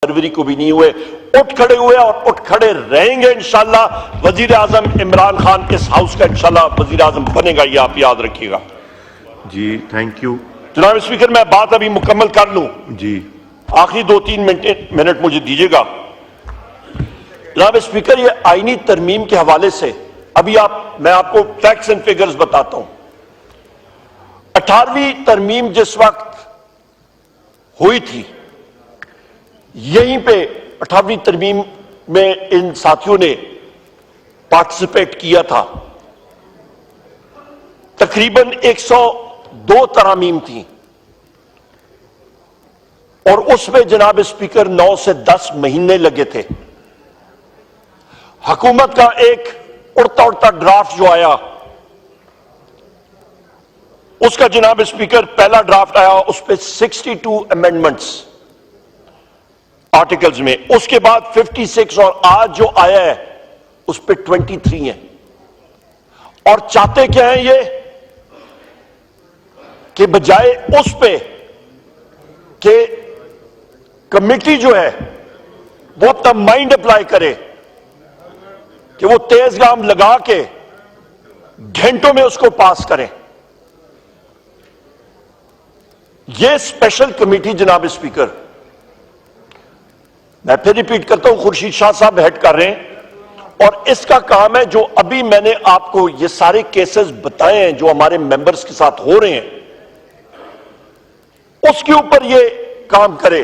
फरवरी को भी नहीं हुए, उठ खड़े हुए और उठ खड़े रहेंगे इंशाल्लाह। वजीर आजम इमरान खान इस हाउस का इंशाल्लाह वजीर आजम बनेगा, ये आप याद रखिएगा। जी थैंक यू जनाब स्पीकर, मैं बात अभी मुकम्मल कर लूं जी, आखिरी 2-3 मिनट मुझे दीजिएगा। जनाब स्पीकर, ये आईनी तरमीम के हवाले से अभी मैं आपको फैक्ट्स एंड फिगर्स बताता हूं। 18वीं तरमीम जिस वक्त हुई थी, यहीं पे 18वीं तरमीम में इन साथियों ने पार्टिसिपेट किया था। तकरीबन 102 तरामीम थी और उसमें जनाब स्पीकर 9 से 10 महीने लगे थे। हुकूमत का एक उड़ता उड़ता ड्राफ्ट जो आया, उसका जनाब स्पीकर पहला ड्राफ्ट आया, उस पर 62 अमेंडमेंट्स आर्टिकल्स में, उसके बाद 56 और आज जो आया है उस पे 23 है। और चाहते क्या है ये कि बजाय उस पे कि कमेटी जो है वो तब माइंड अप्लाई करे कि वो तेज गाम लगा के घंटों में उसको पास करें। ये स्पेशल कमेटी जनाब स्पीकर, मैं फिर रिपीट करता हूं, खुर्शीद शाह साहब हेड कर रहे हैं और इसका काम है जो अभी मैंने आपको ये सारे केसेस बताए हैं जो हमारे मेंबर्स के साथ हो रहे हैं, उसके ऊपर ये काम करे,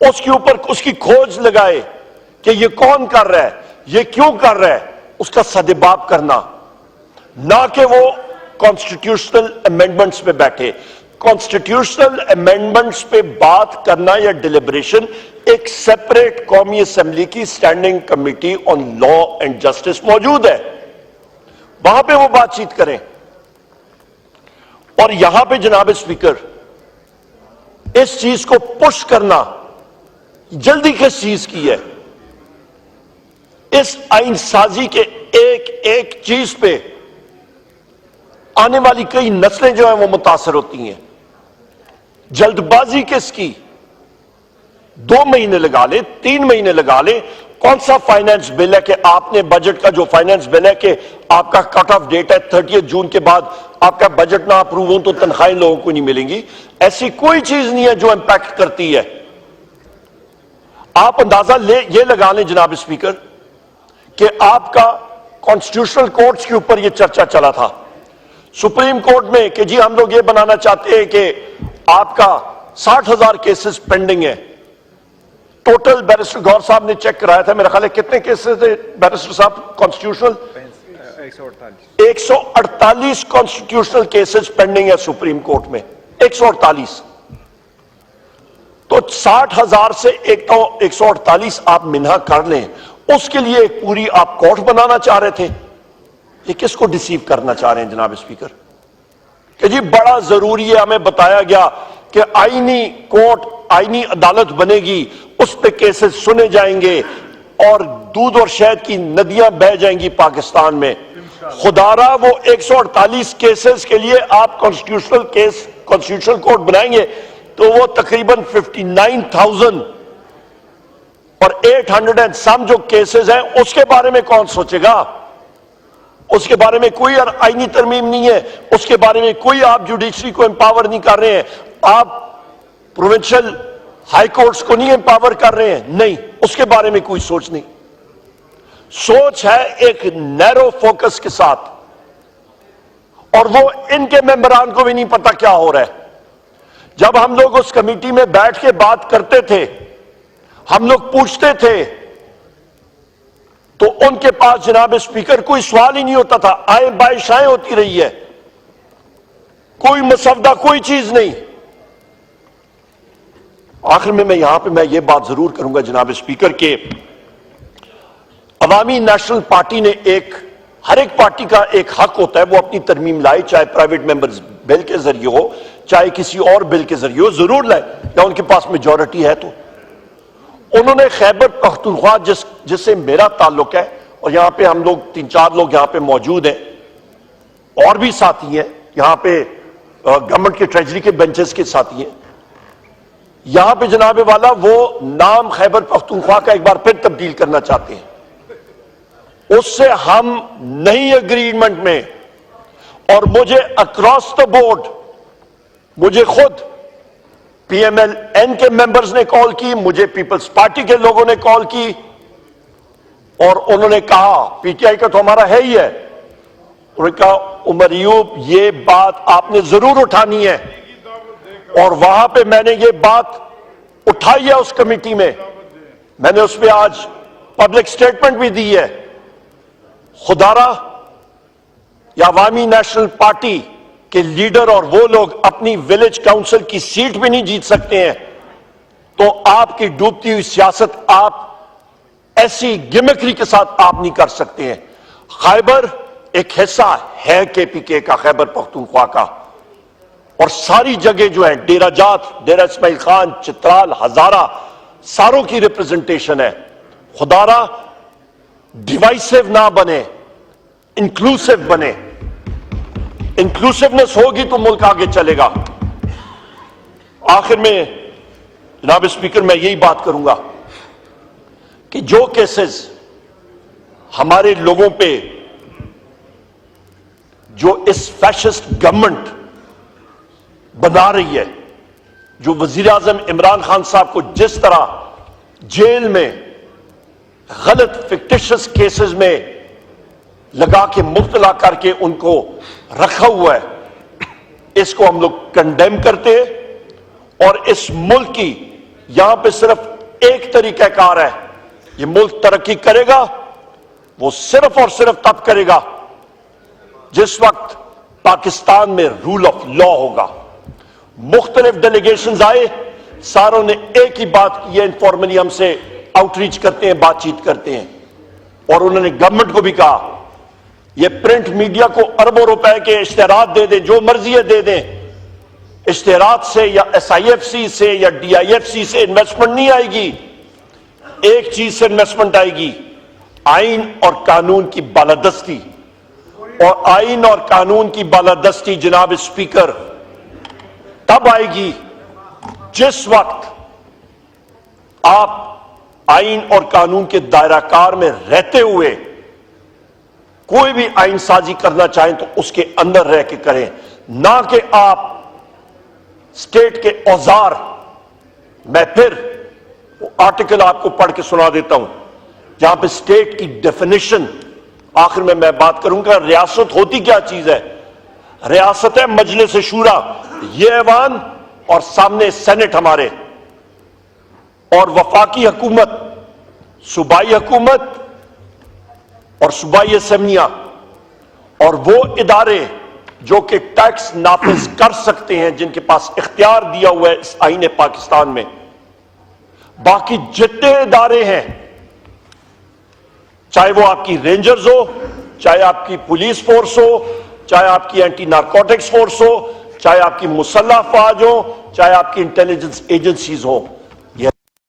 उसके ऊपर उसकी खोज लगाए कि ये कौन कर रहा है, ये क्यों कर रहा है, उसका सदेबाब करना, ना कि वो कॉन्स्टिट्यूशनल अमेंडमेंट्स पे बैठे। कॉन्स्टिट्यूशनल अमेंडमेंट्स पे बात करना या डिलिब्रेशन एक सेपरेट कौमी असेंबली की standing committee on law and justice मौजूद है, वहां पे वो बातचीत करें। और यहां पे जनाब स्पीकर इस चीज को पुश करना जल्दी किस चीज की है, इस आइन साजी के एक एक चीज पे आने वाली कई नस्लें जो हैं वो मुतासर होती हैं। जल्दबाजी किसकी, 2 महीने लगा ले, 3 महीने लगा ले। कौन सा फाइनेंस बिल है कि आपने बजट का जो फाइनेंस बिल है कि आपका कट ऑफ डेट है 30 जून के बाद आपका बजट ना अप्रूव हो तो तनख्वाहें लोगों को नहीं मिलेंगी। ऐसी कोई चीज नहीं है जो इंपैक्ट करती है। आप अंदाजा ये लगा लें जनाब स्पीकर कि आपका कॉन्स्टिट्यूशनल कोर्ट्स के ऊपर यह चर्चा चला था सुप्रीम कोर्ट में कि जी हम लोग ये बनाना चाहते हैं कि आपका 60,000 केसेस पेंडिंग है। टोटल बैरिस्टर गौर साहब ने चेक कराया था, मेरा ख्याल है कितने केसेस थे बैरिस्टर साहब कॉन्स्टिट्यूशनल? 148 कॉन्स्टिट्यूशनल केसेस पेंडिंग है सुप्रीम कोर्ट में, 148। तो 60,000 से 148 आप मिन्हा कर लें, उसके लिए एक पूरी आप कोर्ट बनाना चाह रहे थे। ये किसको डिसीव करना चाह रहे हैं जनाब स्पीकर कि जी बड़ा जरूरी है, हमें बताया गया कि आईनी कोर्ट, आईनी अदालत बनेगी, उस पे केसेस सुने जाएंगे और दूध और शहद की नदियां बह जाएंगी पाकिस्तान में। खुदारा वो 148 केसेस के लिए आप कॉन्स्टिट्यूशनल कोर्ट बनाएंगे तो वो तकरीबन 59,000 और 800 एंड सम जो केसेस हैं उसके बारे में कौन सोचेगा? उसके बारे में कोई आईनी तरमीम नहीं है, उसके बारे में कोई आप जुडिशरी को एम्पावर नहीं कर रहे हैं, आप प्रोविंशियल हाई कोर्ट्स को नहीं एम्पावर कर रहे हैं, नहीं, उसके बारे में कोई सोच नहीं। सोच है एक नैरो फोकस के साथ, और वो इनके मेंबरान को भी नहीं पता क्या हो रहा है। जब हम लोग उस कमेटी में बैठ के बात करते थे, हम लोग पूछते थे तो उनके पास जनाब स्पीकर कोई सवाल ही नहीं होता था, आए बारिशाएं होती रही है, कोई मसवदा, कोई चीज नहीं। आखिर में मैं ये बात जरूर करूंगा जनाब स्पीकर के अवामी नेशनल पार्टी ने हर एक पार्टी का एक हक होता है वो अपनी तरमीम लाए, चाहे प्राइवेट मेंबर्स बिल के जरिए हो, चाहे किसी और बिल के जरिए हो, जरूर लाए या उनके पास मेजॉरिटी है तो। उन्होंने खैबर पख्तूनख्वा जिससे मेरा ताल्लुक है, और यहां पे हम लोग 3-4 लोग यहां पे मौजूद हैं और भी साथी हैं, यहां पे गवर्नमेंट के ट्रेजरी के बेंचेस के साथी हैं, یہاں پہ جناب والا وہ نام خیبر پختونخوا کا ایک بار پھر تبدیل کرنا چاہتے ہیں، اس سے ہم نہیں اگریمنٹ میں، اور مجھے اکراس دا بورڈ، مجھے خود پی ایم ایل این کے ممبرز نے کال کی، مجھے پیپلز پارٹی کے لوگوں نے کال کی، اور انہوں نے کہا پی ٹی آئی کا تو ہمارا ہے ہی ہے، انہوں نے کہا عمر ایوب یہ بات آپ نے ضرور اٹھانی ہے، اور وہاں پہ میں نے یہ بات اٹھائی ہے اس کمیٹی میں نے اس پہ آج پبلک سٹیٹمنٹ بھی دی ہے۔ خدارہ یا عوامی نیشنل پارٹی کے لیڈر اور وہ لوگ اپنی ولیج کاؤنسل کی سیٹ بھی نہیں جیت سکتے ہیں، تو آپ کی ڈوبتی ہوئی سیاست آپ ایسی گمکری کے ساتھ آپ نہیں کر سکتے ہیں۔ خیبر ایک حصہ ہے کے پی کے کا، خیبر پختونخوا کا، اور ساری جگہ جو ہیں ڈیرہ جات، ڈیرہ اسماعیل خان، چترال، ہزارہ، ساروں کی ریپرزنٹیشن ہے۔ خدارہ ڈیوائسو نہ بنے، انکلوسیو بنے۔ انکلوسیونس ہوگی تو ملک آگے چلے گا۔ آخر میں جناب اسپیکر میں یہی بات کروں گا کہ جو کیسز ہمارے لوگوں پہ جو اس فیشسٹ گورنمنٹ بنا رہی ہے، جو وزیر اعظم عمران خان صاحب کو جس طرح جیل میں غلط فکٹیشس کیسز میں لگا کے مبتلا کر کے ان کو رکھا ہوا ہے، اس کو ہم لوگ کنڈیم کرتے ہیں، اور اس ملک کی یہاں پہ صرف ایک طریقہ کار ہے، یہ ملک ترقی کرے گا وہ صرف اور صرف تب کرے گا جس وقت پاکستان میں رول آف لا ہوگا۔ مختلف ڈیلیگیشنز آئے، ساروں نے ایک ہی بات کی ہے، انفارملی ہم سے آؤٹ ریچ کرتے ہیں، بات چیت کرتے ہیں، اور انہوں نے گورنمنٹ کو بھی کہا یہ پرنٹ میڈیا کو اربوں روپے کے اشتہارات دے دیں، جو مرضی ہے دے دیں، اشتہارات سے یا ایس آئی ایف سی سے یا ڈی آئی ایف سی سے انویسٹمنٹ نہیں آئے گی، ایک چیز سے انویسٹمنٹ آئے گی، آئین اور قانون کی بالادستی۔ اور آئین اور قانون کی بالادستی جناب اسپیکر تب آئے گی جس وقت آپ آئین اور قانون کے دائرہ کار میں رہتے ہوئے کوئی بھی آئین سازی کرنا چاہیں تو اس کے اندر رہ کے کریں، نہ کہ آپ اسٹیٹ کے اوزار۔ میں پھر آرٹیکل آپ کو پڑھ کے سنا دیتا ہوں جہاں پہ اسٹیٹ کی ڈیفینیشن، آخر میں بات کروں گا ریاست ہوتی کیا چیز ہے۔ ریاست ہے مجلس شورا، یہ ایوان، اور سامنے سینٹ ہمارے، اور وفاقی حکومت، صوبائی حکومت اور صوبائی اسمبلیاں، اور وہ ادارے جو کہ ٹیکس نافذ کر سکتے ہیں، جن کے پاس اختیار دیا ہوا ہے اس آئین پاکستان میں۔ باقی جتنے ادارے ہیں، چاہے وہ آپ کی رینجرز ہو، چاہے آپ کی پولیس فورس ہو، چاہے آپ کی اینٹی نارکوٹکس فورس ہو، چاہے آپ کی مسلح افواج ہو، چاہے آپ کی انٹیلیجنس ایجنسیز ہوں،